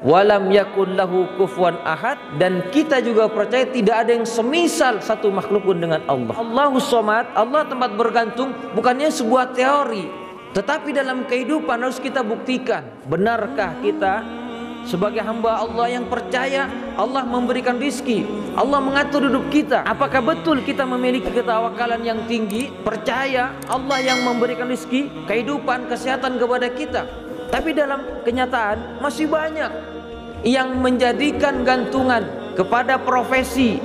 Walam yakun lahu kufuwan ahad, dan kita juga percaya tidak ada yang semisal satu makhluk pun dengan Allah. Allahus Somad, Allah tempat bergantung bukannya sebuah teori, tetapi dalam kehidupan harus kita buktikan. Benarkah kita sebagai hamba Allah yang percaya Allah memberikan rizki, Allah mengatur hidup kita? Apakah betul kita memiliki ketawakalan yang tinggi, percaya Allah yang memberikan rizki, kehidupan, kesehatan kepada kita? Tapi dalam kenyataan masih banyak yang menjadikan gantungan kepada profesi,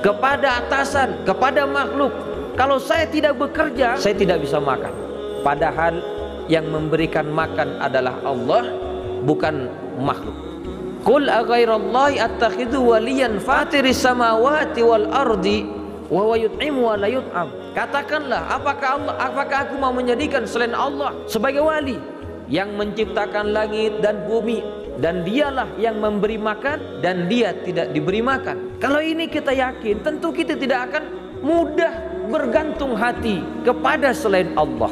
kepada atasan, kepada makhluk. Kalau saya tidak bekerja, saya tidak bisa makan. Padahal yang memberikan makan adalah Allah, bukan makhluk. Qul aghairallahi attakhidhu waliyan fatiris samawati wal ardi wa huwa yut'imu wa la yut'am. Katakanlah, apakah aku mau menjadikan selain Allah sebagai wali yang menciptakan langit dan bumi, dan dialah yang memberi makan dan dia tidak diberi makan? Kalau ini kita yakin, tentu kita tidak akan mudah bergantung hati kepada selain Allah.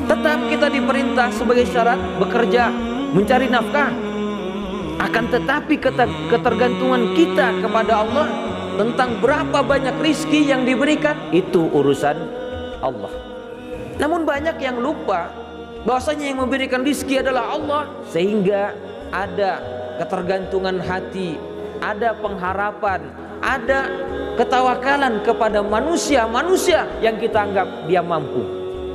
Tetap kita diperintah sebagai syarat bekerja, mencari nafkah. Akan tetapi ketergantungan kita kepada Allah tentang berapa banyak rizki yang diberikan, itu urusan Allah. Namun banyak yang lupa bahwasanya yang memberikan rizki adalah Allah, sehingga ada ketergantungan hati, ada pengharapan, ada ketawakalan kepada manusia yang kita anggap dia mampu.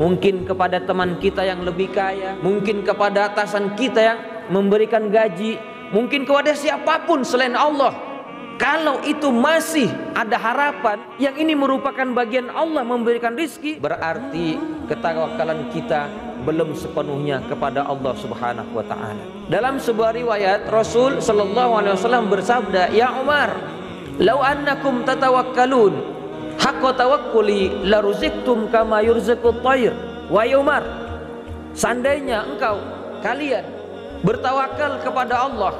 Mungkin kepada teman kita yang lebih kaya, mungkin kepada atasan kita yang memberikan gaji, mungkin kepada siapapun selain Allah. Kalau itu masih ada harapan, yang ini merupakan bagian Allah memberikan rizki, berarti ketawakalan kita belum sepenuhnya kepada Allah Subhanahu wa taala. Dalam sebuah riwayat, Rasul sallallahu alaihi wasallam bersabda, "Ya Umar, law annakum tatawakkalun haqqa tawakkuli la ruziktum kama yurziqut thair." Wahai Umar, seandainya kalian bertawakal kepada Allah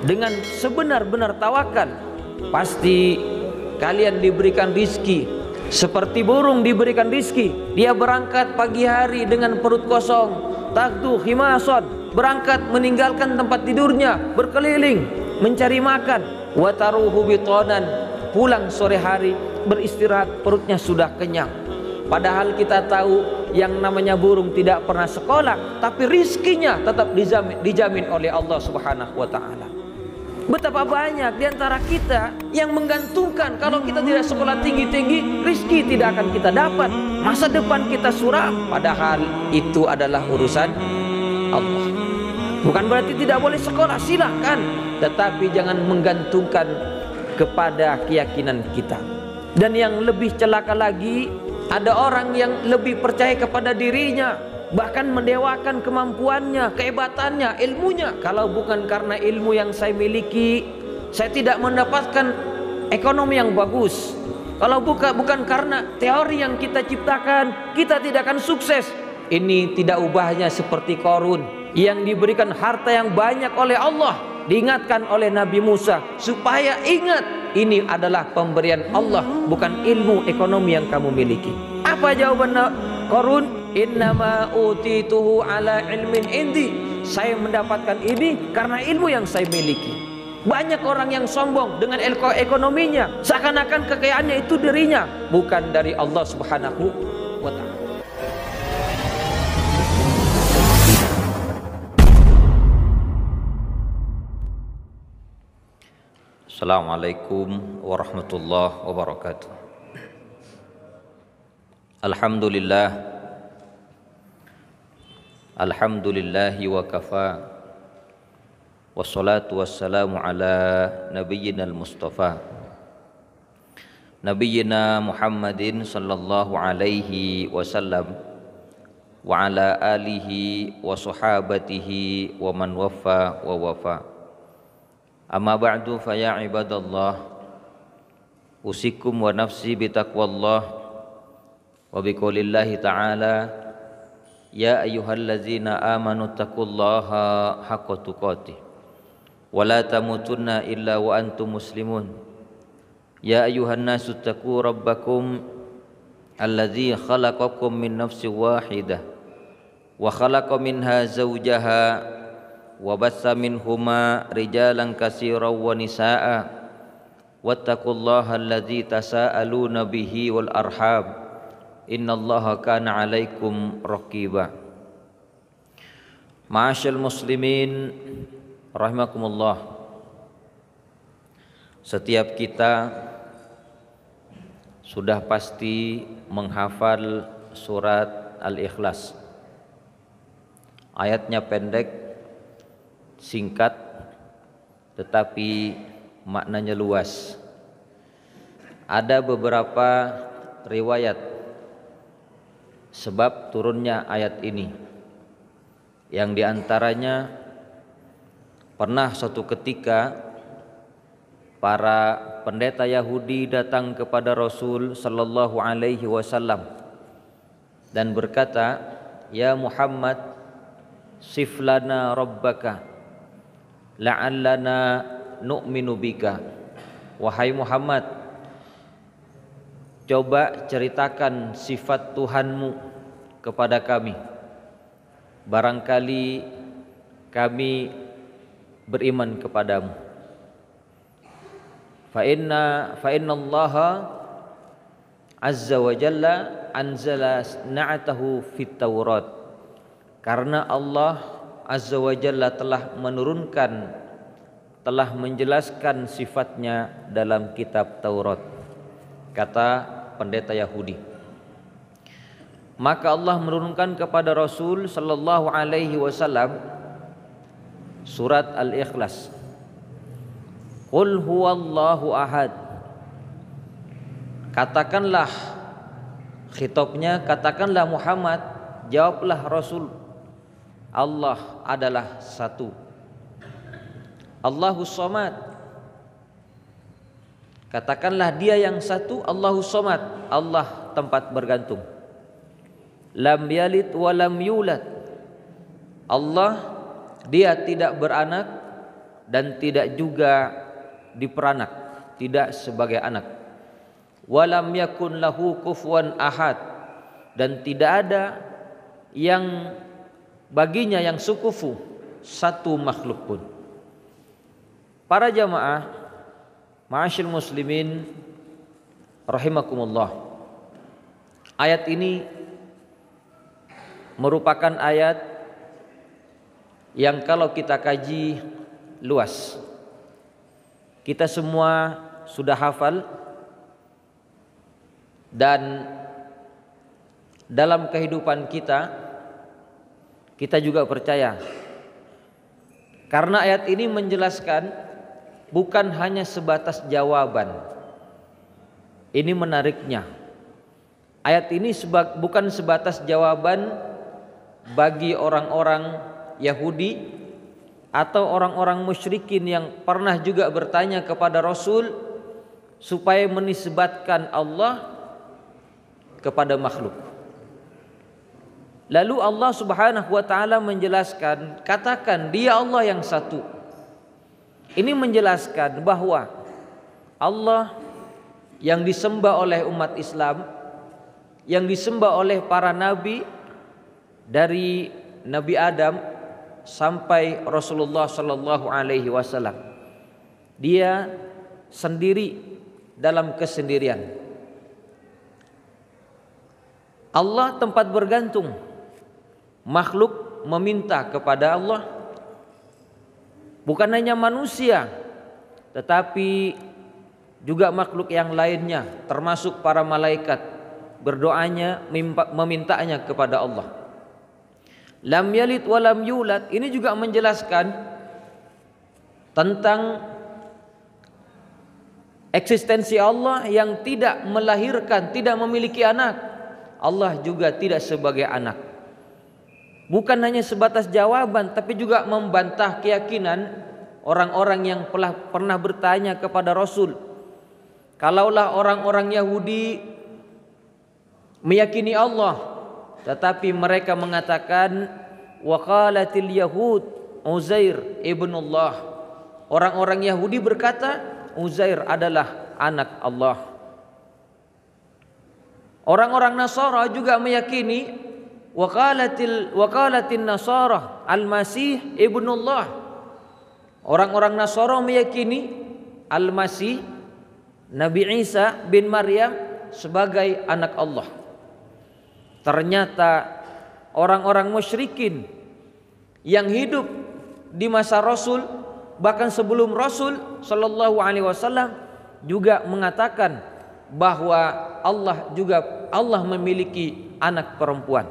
dengan sebenar-benar tawakal, pasti kalian diberikan rizki seperti burung diberikan rizki. Dia berangkat pagi hari dengan perut kosong, takdu himason, berangkat meninggalkan tempat tidurnya, berkeliling mencari makan. Wataruhu bitonan, pulang sore hari beristirahat, perutnya sudah kenyang. Padahal kita tahu yang namanya burung tidak pernah sekolah, tapi rizkinya tetap dijamin oleh Allah Subhanahu wa ta'ala. Betapa banyak di antara kita yang menggantungkan kalau kita tidak sekolah tinggi-tinggi, rizki tidak akan kita dapat, masa depan kita suram. Padahal itu adalah urusan Allah. Bukan berarti tidak boleh sekolah, silakan, tetapi jangan menggantungkan kepada keyakinan kita. Dan yang lebih celaka lagi, ada orang yang lebih percaya kepada dirinya, bahkan mendewakan kemampuannya, kehebatannya, ilmunya. Kalau bukan karena ilmu yang saya miliki, saya tidak mendapatkan ekonomi yang bagus. Kalau bukan karena teori yang kita ciptakan, kita tidak akan sukses. Ini tidak ubahnya seperti Qarun yang diberikan harta yang banyak oleh Allah. Diingatkan oleh Nabi Musa supaya ingat, ini adalah pemberian Allah, bukan ilmu ekonomi yang kamu miliki. Apa jawaban Qarun? Innama utituhu ala ilmin indi. Saya mendapatkan ini karena ilmu yang saya miliki. Banyak orang yang sombong dengan ekonominya, seakan-akan kekayaannya itu dirinya, bukan dari Allah Subhanahu wa ta'ala. Assalamualaikum warahmatullahi wabarakatuh. Alhamdulillahi wa kafa, wassalatu wassalamu ala nabiyyina al-mustafa nabiyyina Muhammadin sallallahu alaihi wasallam wa ala alihi wa sahabatihi wa man waffa wa wafa. Amma ba'du, fa ya ibadallah, usikum wa nafsi bitaqwallah wa biqaulillahi ta'ala, ya ayyuhallazina amanu taqullaha haqqa tuqatih wa la tamutunna illa wa antum muslimun. Ya ayuhan nasu taqu rabbakum alladzi khalaqakum min nafsin wahidah wa khalaqa minha zawjaha wa bassa minhuma rijalan katsiran wa nisaa'a wattaqullaha alladzi tasaaluna bihi wal arham innallaha kana 'alaikum raqiba. Ma'asyiral muslimin rahimakumullah. Setiap kita sudah pasti menghafal surat Al-Ikhlas. Ayatnya pendek, singkat, tetapi maknanya luas. Ada beberapa riwayat sebab turunnya ayat ini, yang diantaranya pernah suatu ketika para pendeta Yahudi datang kepada Rasul sallallahu alaihi wasallam dan berkata, "Ya Muhammad, siflana rabbaka la'allana nu'minu bika." Wahai Muhammad, coba ceritakan sifat Tuhanmu kepada kami, barangkali kami beriman kepadamu. Fa inna Allaha azza wa jalla anzala na'atahu fit Taurat. Karena Allah azza wa jalla telah menjelaskan sifatnya dalam kitab Taurat, kata pendeta Yahudi. Maka Allah menurunkan kepada Rasul sallallahu alaihi wasallam surat Al-Ikhlas. Qul huwallahu ahad. Katakanlah, khitabnya, katakanlah Muhammad, jawablah Rasul, Allah adalah satu. Allahus Samad. Katakanlah dia yang satu, Allahus Samad, Allah tempat bergantung. Lam yalid wa lam yulad. Allah, dia tidak beranak dan tidak juga diperanak, tidak sebagai anak. Walam yakun lahu kufuwan ahad, dan tidak ada yang baginya yang sekufu, satu makhluk pun. Para jamaah, ma'asyiral muslimin rahimakumullah. Ayat ini merupakan ayat yang kalau kita kaji luas, kita semua sudah hafal, dan dalam kehidupan kita juga percaya. Karena ayat ini menjelaskan, bukan hanya sebatas jawaban. Ini menariknya. Ayat ini bukan sebatas jawaban bagi orang-orang Yahudi atau orang-orang musyrikin yang pernah juga bertanya kepada Rasul supaya menisbatkan Allah kepada makhluk. Lalu Allah Subhanahu wa taala menjelaskan, katakan dia Allah yang satu. Ini menjelaskan bahwa Allah yang disembah oleh umat Islam, yang disembah oleh para nabi dari Nabi Adam sampai Rasulullah sallallahu alaihi wasallam, dia sendiri dalam kesendirian. Allah tempat bergantung. Makhluk meminta kepada Allah. Bukan hanya manusia, tetapi juga makhluk yang lainnya, termasuk para malaikat, berdoanya, memintanya kepada Allah. Lam yalid wa lam yulad, ini juga menjelaskan tentang eksistensi Allah yang tidak melahirkan, tidak memiliki anak. Allah juga tidak sebagai anak. Bukan hanya sebatas jawaban, tapi juga membantah keyakinan orang-orang yang pernah bertanya kepada Rasul. Kalaulah orang-orang Yahudi meyakini Allah, tetapi mereka mengatakan wa qalatil yahud Uzair ibnullah. Orang-orang Yahudi berkata Uzair adalah anak Allah. Orang-orang Nasara juga meyakini wakalatin Nasara Al-Masih ibnullah. Orang-orang Nasara meyakini Al-Masih Nabi Isa bin Maryam sebagai anak Allah. Ternyata orang-orang musyrikin yang hidup di masa Rasul, bahkan sebelum Rasul sallallahu alaihi wasallam, juga mengatakan bahwa Allah memiliki anak perempuan.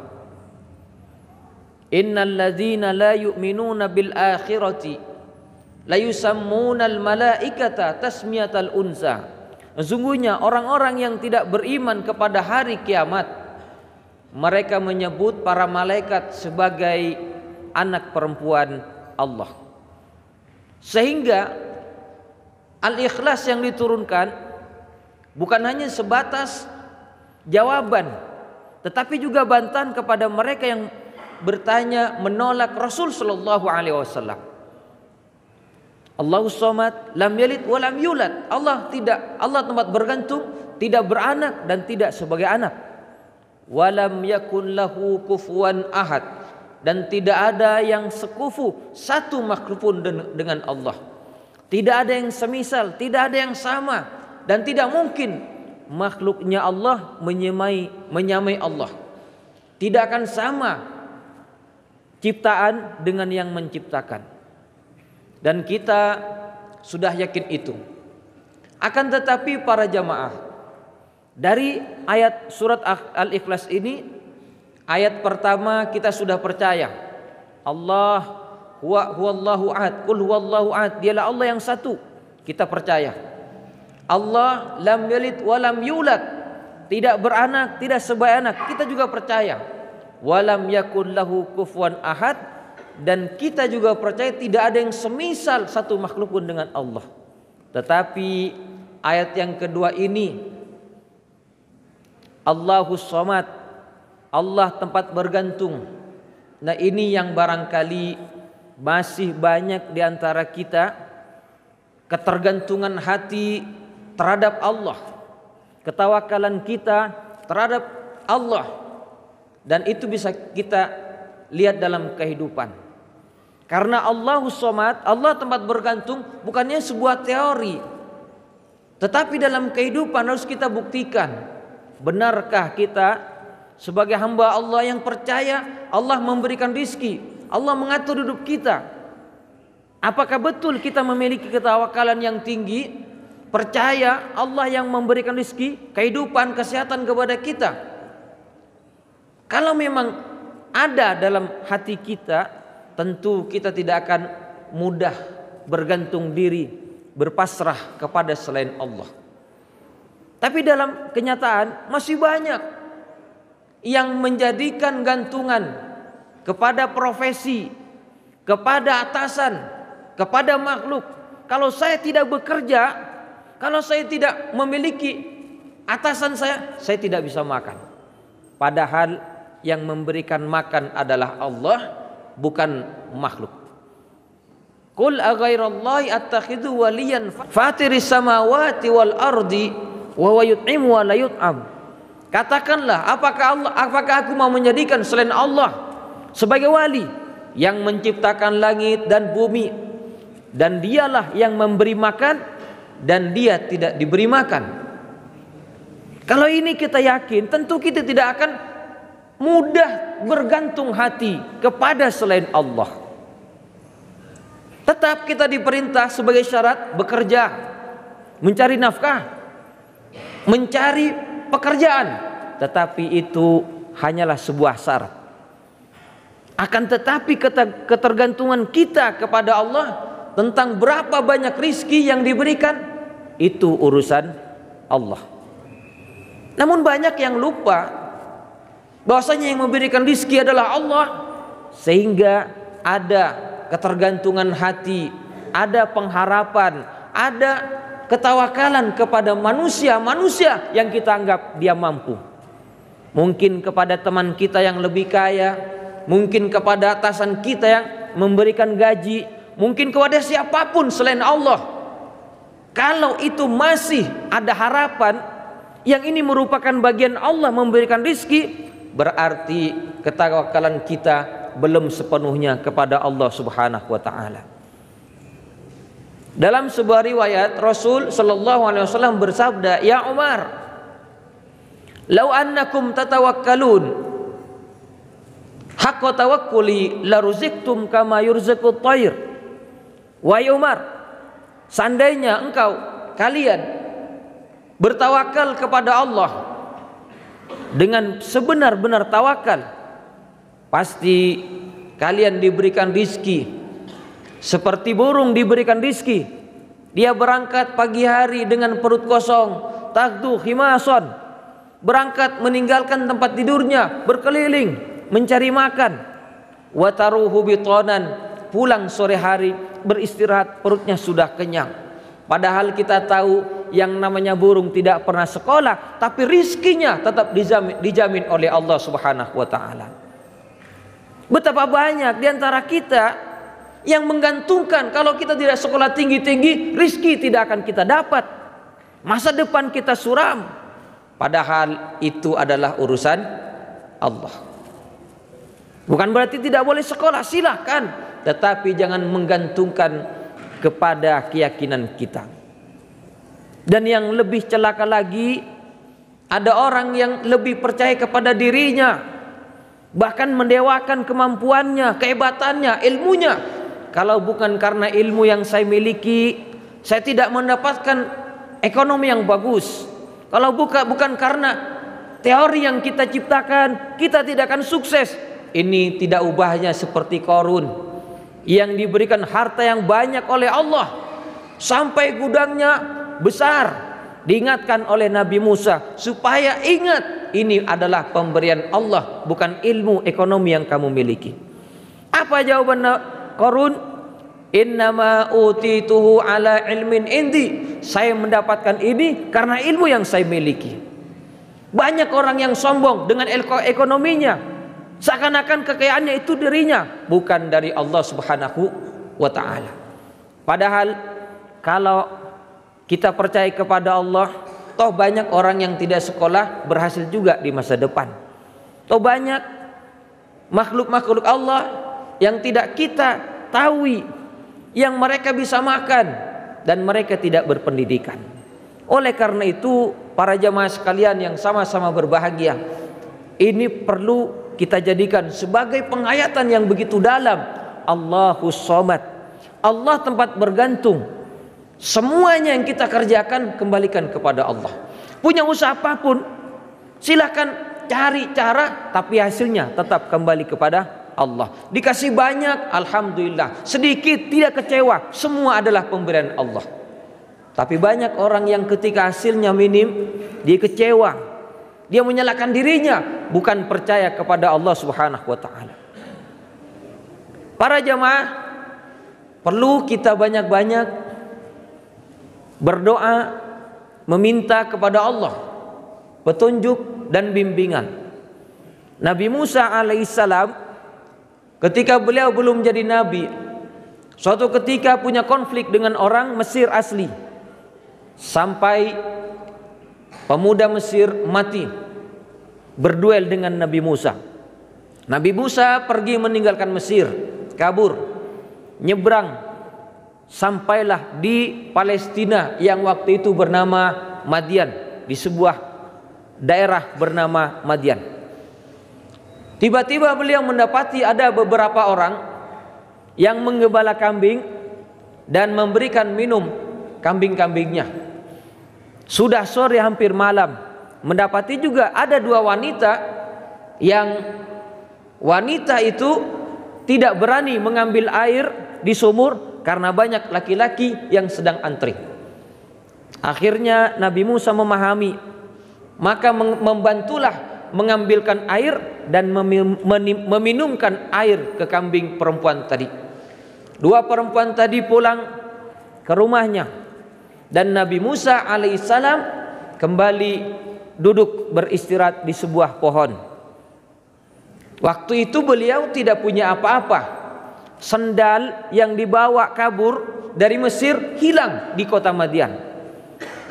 Innal ladzina la yu'minuna bil akhirati la yusammunal malaikata tasmiyatal unsa. Sesungguhnya orang-orang yang tidak beriman kepada hari kiamat, mereka menyebut para malaikat sebagai anak perempuan Allah. Sehingga Al-Ikhlas yang diturunkan bukan hanya sebatas jawaban, tetapi juga bantahan kepada mereka yang bertanya menolak Rasul sallallahu alaihi wasallam. Allahus Samad, lam yalid wa lam yulad. Allah tempat bergantung, tidak beranak dan tidak sebagai anak. Walam yakun lahu kufuwan ahad, dan tidak ada yang sekufu satu makhluk pun dengan Allah. Tidak ada yang semisal, tidak ada yang sama, dan tidak mungkin makhluknya Allah menyamai Allah. Tidak akan sama ciptaan dengan yang menciptakan. Dan kita sudah yakin itu. Akan tetapi para jamaah, dari ayat surat Al-Ikhlas ini, ayat pertama kita sudah percaya Allah huwallahu ahad, qul huwallahu ahad, dialah Allah yang satu. Kita percaya. Allah lam yalid wa lam yulad, tidak beranak, tidak sebagai anak. Kita juga percaya. Walam yakun lahu kufuwan ahad, dan kita juga percaya tidak ada yang semisal satu makhluk pun dengan Allah. Tetapi ayat yang kedua ini, Allahus Samad, Allah tempat bergantung. Nah, ini yang barangkali masih banyak di antara kita ketergantungan hati terhadap Allah, ketawakalan kita terhadap Allah, dan itu bisa kita lihat dalam kehidupan. Karena Allahus Samad, Allah tempat bergantung, bukannya sebuah teori, tetapi dalam kehidupan harus kita buktikan. Benarkah kita sebagai hamba Allah yang percaya Allah memberikan rizki, Allah mengatur hidup kita? Apakah betul kita memiliki ketawakalan yang tinggi, percaya Allah yang memberikan rizki, kehidupan, kesehatan kepada kita? Kalau memang ada dalam hati kita, tentu kita tidak akan mudah bergantung diri, berpasrah kepada selain Allah. Tapi dalam kenyataan masih banyak yang menjadikan gantungan kepada profesi, kepada atasan, kepada makhluk. Kalau saya tidak bekerja, kalau saya tidak memiliki atasan saya tidak bisa makan. Padahal yang memberikan makan adalah Allah, bukan makhluk. Qul aghairallahi attakhidhu waliyan fatiris samawati wal ardi wa huwa yut'imu wa la yut'am. Katakanlah, apakah aku mau menjadikan selain Allah sebagai wali yang menciptakan langit dan bumi, dan dialah yang memberi makan dan dia tidak diberi makan. Kalau ini kita yakin, tentu kita tidak akan mudah bergantung hati kepada selain Allah. Tetap kita diperintah sebagai syarat bekerja, mencari nafkah, mencari pekerjaan, tetapi itu hanyalah sebuah syarat. Akan tetapi ketergantungan kita kepada Allah tentang berapa banyak rizki yang diberikan, itu urusan Allah. Namun banyak yang lupa bahwasanya yang memberikan rizki adalah Allah, sehingga ada ketergantungan hati, ada pengharapan, ada ketawakalan kepada manusia yang kita anggap dia mampu. Mungkin kepada teman kita yang lebih kaya, mungkin kepada atasan kita yang memberikan gaji, mungkin kepada siapapun selain Allah. Kalau itu masih ada harapan, yang ini merupakan bagian Allah memberikan rizki, berarti ketawakalan kita belum sepenuhnya kepada Allah Subhanahu wa taala. Dalam sebuah riwayat Rasul sallallahu alaihi wasallam bersabda, "Ya Umar, law annakum tatawakkalun haqqa tawakkuli la ruziktum kama yurzaqut thair." Wahai Umar, seandainya kalian bertawakal kepada Allah dengan sebenar-benar tawakal, pasti kalian diberikan rizki seperti burung diberikan rizki. Dia berangkat pagi hari dengan perut kosong, tagdu himason, berangkat meninggalkan tempat tidurnya, berkeliling mencari makan. Wataruhu bitonan, pulang sore hari beristirahat, perutnya sudah kenyang. Padahal kita tahu yang namanya burung tidak pernah sekolah, tapi rizkinya tetap dijamin oleh Allah Subhanahu wa taala. Betapa banyak di antara kita yang menggantungkan kalau kita tidak sekolah tinggi-tinggi, rizki tidak akan kita dapat, masa depan kita suram. Padahal itu adalah urusan Allah. Bukan berarti tidak boleh sekolah, silakan, tetapi jangan menggantungkan kepada keyakinan kita. Dan yang lebih celaka lagi, ada orang yang lebih percaya kepada dirinya, bahkan mendewakan kemampuannya, kehebatannya, ilmunya. Kalau bukan karena ilmu yang saya miliki, saya tidak mendapatkan ekonomi yang bagus. Kalau bukan karena teori yang kita ciptakan, kita tidak akan sukses. Ini tidak ubahnya seperti Qarun yang diberikan harta yang banyak oleh Allah sampai gudangnya besar. Diingatkan oleh Nabi Musa supaya ingat, ini adalah pemberian Allah, bukan ilmu ekonomi yang kamu miliki. Apa jawaban Qarun? Innama utituhu ala ilmin indi. Saya mendapatkan ini karena ilmu yang saya miliki. Banyak orang yang sombong dengan ekonominya, seakan-akan kekayaannya itu dirinya, bukan dari Allah Subhanahu wa taala. Padahal kalau kita percaya kepada Allah, toh banyak orang yang tidak sekolah berhasil juga di masa depan. Toh banyak makhluk-makhluk Allah yang tidak kita tahu, yang mereka bisa makan dan mereka tidak berpendidikan. Oleh karena itu, para jamaah sekalian yang sama-sama berbahagia, ini perlu kita jadikan sebagai penghayatan yang begitu dalam. Allahus Somad, Allah tempat bergantung. Semuanya yang kita kerjakan kembalikan kepada Allah. Punya usaha apapun, silakan cari cara, tapi hasilnya tetap kembali kepada Allah. Dikasih banyak, alhamdulillah. Sedikit, tidak kecewa. Semua adalah pemberian Allah. Tapi banyak orang yang ketika hasilnya minim, dia kecewa, dia menyalahkan dirinya, bukan percaya kepada Allah Subhanahu wa taala. Para jamaah, perlu kita banyak-banyak berdoa, meminta kepada Allah petunjuk dan bimbingan. Nabi Musa alaihissalam, ketika beliau belum jadi nabi, suatu ketika punya konflik dengan orang Mesir asli, sampai pemuda Mesir mati berduel dengan Nabi Musa. Nabi Musa pergi meninggalkan Mesir, kabur, nyebrang, sampailah di Palestina yang waktu itu bernama Madian, di sebuah daerah bernama Madian. Tiba-tiba beliau mendapati ada beberapa orang yang menggembala kambing dan memberikan minum kambing-kambingnya. Sudah sore hampir malam, mendapati juga ada dua wanita yang wanita itu tidak berani mengambil air di sumur karena banyak laki-laki yang sedang antri. Akhirnya Nabi Musa memahami, maka membantulah mengambilkan air dan meminumkan air ke kambing perempuan tadi. Dua perempuan tadi pulang ke rumahnya, dan Nabi Musa alaihissalam kembali duduk beristirahat di sebuah pohon. Waktu itu beliau tidak punya apa-apa, sendal yang dibawa kabur dari Mesir hilang di kota Madian.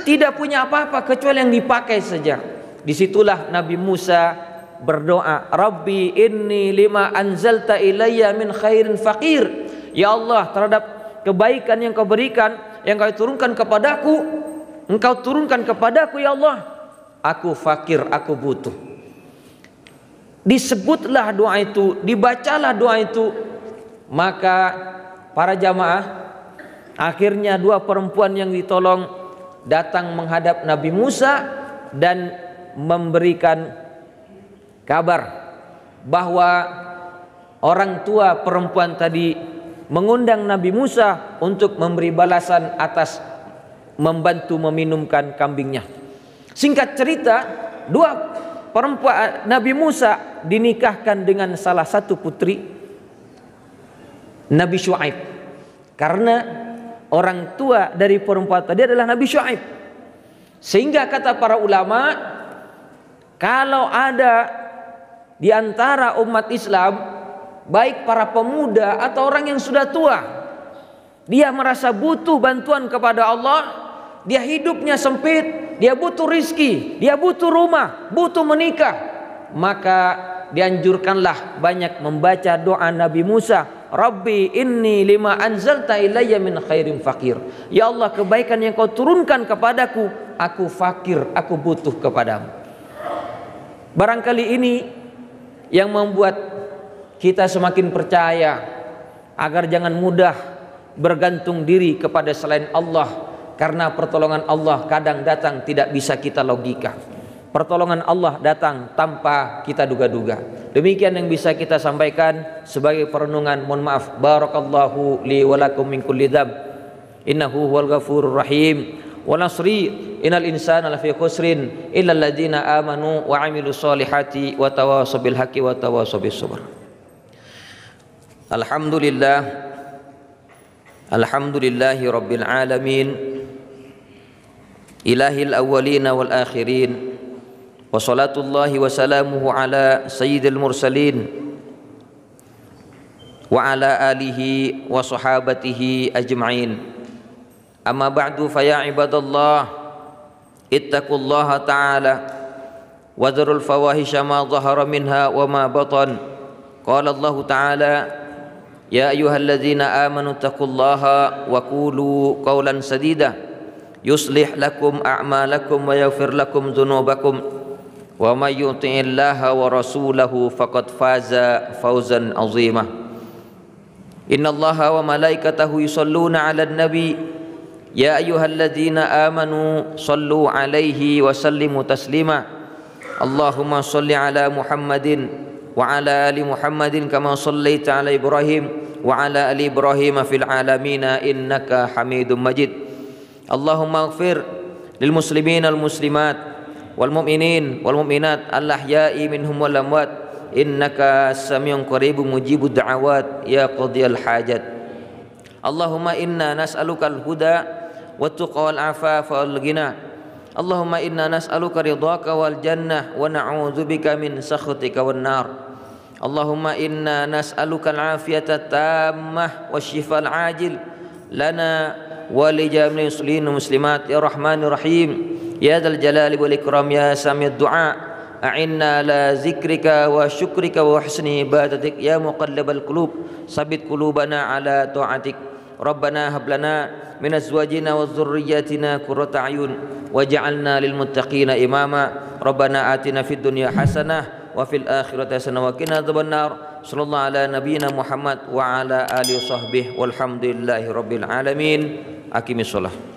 Tidak punya apa-apa kecuali yang dipakai saja. Disitulah Nabi Musa berdoa, Rabbi inni lima anzalta ilayya min khairin faqir. Ya Allah, terhadap kebaikan yang kau berikan, yang kau turunkan kepadaku, engkau turunkan kepadaku ya Allah, aku fakir, aku butuh. Disebutlah doa itu, dibacalah doa itu. Maka para jamaah, akhirnya dua perempuan yang ditolong datang menghadap Nabi Musa dan memberikan kabar bahwa orang tua perempuan tadi mengundang Nabi Musa untuk memberi balasan atas membantu meminumkan kambingnya. Singkat cerita, dua perempuan Nabi Musa dinikahkan dengan salah satu putri Nabi Syuaib, karena orang tua dari perempuan tadi adalah Nabi Syuaib. Sehingga kata para ulama, kalau ada di antara umat Islam, baik para pemuda atau orang yang sudah tua, dia merasa butuh bantuan kepada Allah, dia hidupnya sempit, dia butuh rizki, dia butuh rumah, butuh menikah, maka dianjurkanlah banyak membaca doa Nabi Musa, Rabbi inni lima anzalta ilayya min khairin fakir. Ya Allah, kebaikan yang kau turunkan kepadaku, aku fakir, aku butuh kepadamu. Barangkali ini yang membuat kita semakin percaya agar jangan mudah bergantung diri kepada selain Allah, karena pertolongan Allah kadang datang tidak bisa kita logika. Pertolongan Allah datang tanpa kita duga-duga. Demikian yang bisa kita sampaikan sebagai perenungan. Mohon maaf. Barakallahu li wa lakum min kulli dzamb. Innahu huwal ghafurur rahim. Wa nasri innal insana lafi khusrin illa alladziina amanu wa 'amilus solihati wa tawassaw bil haqqi wa tawassaw bis sabr. Alhamdulillah. Alhamdulillahi rabbil alamin. Ilahil awwalin wal akhirin. Wa salatullahi wa salamuhu ala sayyidil mursalin wa ala alihi wa sahabatihi ajma'in. Amma ba'du, fa ya ibadallah ittaqullaha ta'ala wa dharul fawahisha ma dhahara minha wa ma batan. Qala Allah ta'ala, ya ayyuhalladzina amanu taqullaha wa qulu qawlan sadida yuslih lakum a'malakum wa yaghfir lakum dhunubakum wa may yuti'illaha wa rasulahu faqad faza fawzan 'azima. Innallaha wa malaikatahu yusholluna 'alan nabi ya ayyuhalladzina amanu shallu 'alaihi wa sallimu taslima. Allahumma shalli 'ala Muhammadin wa 'ala ali Muhammadin kama shallaita 'ala Ibrahim wa 'ala ali Ibrahim fil 'alamin innaka Hamidum Majid. Allahumma ighfir lil muslimin wal muslimat wal mu'minin wal mu'minat al ahya'i minhum wal amwat innaka samiun qaribun mujibud da'awat ya qadiyal hajat. Allahumma inna nas'aluka al huda wat tuqa wal afafa wal ghina. Allahumma inna nas'aluka ridhaka wal jannah wa na'udzubika min sakhatika wan nar. Allahumma inna nas'aluka al afiyata tammah wasyifal ajil lana wa li jami'il muslimin muslimat ya rahmanir rahim ya dzal jalali wal ikram ya sami'ud du'a. A'inna la zikrika wa syukrika wa husni ibadatik ya muqallibal qulub sabit qulubana ala ta'atik. Rabbana hab lana min azwajina wa dhurriyyatina qurrata a'yun waj'alna lil muttaqina imama. Rabbana atina fid dunya hasanah wa fil akhirati hasanah wa qina adzabannar. Sallallahu ala nabiyyina Muhammad wa ala alihi washabbihi walhamdulillahi rabbil alamin. Aqimissalah.